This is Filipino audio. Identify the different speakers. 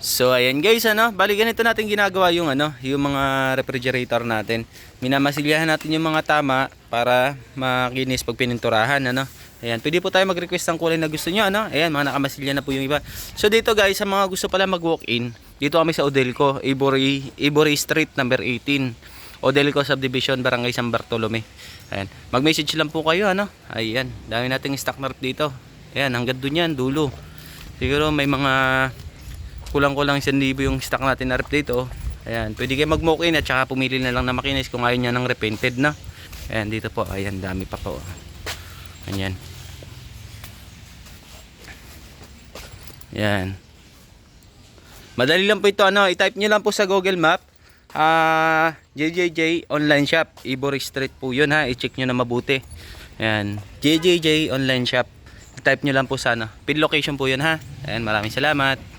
Speaker 1: So ayan guys, bali ganito natin ginagawa yung yung mga refrigerator natin. Minamasilyahan natin yung mga tama para makinis pag pininturahan, Ayan, pwede po tayo mag-request ng kulay na gusto niyo, Ayan, mga nakamasilya na po yung iba. So dito guys, sa mga gusto pala mag-walk-in, dito kami sa Odelco, Ivory Street number 18. Odelco Subdivision, Barangay San Bartolome. Ayan, mag-message lang po kayo, Ayan, dami nating stock na rep dito. Ayan, hanggang dun yan, dulo. Siguro may mga kulang-kulang 1,000 yung stock natin na rep dito. Ayan, pwede kayo mag-walk-in at saka pumili na lang na makinis kung ayaw niya ng repainted na. Ayan, dito po, ayan, dami pa po. Ayan. Ayan. Madali lang po ito, i-type nyo lang po sa Google Map. JJJ Online Shop, Ivory Street po yun, i-check nyo na mabuti. Ayan, JJJ Online Shop. I-type nyo lang po sa pin location po yun, Ayan, maraming salamat.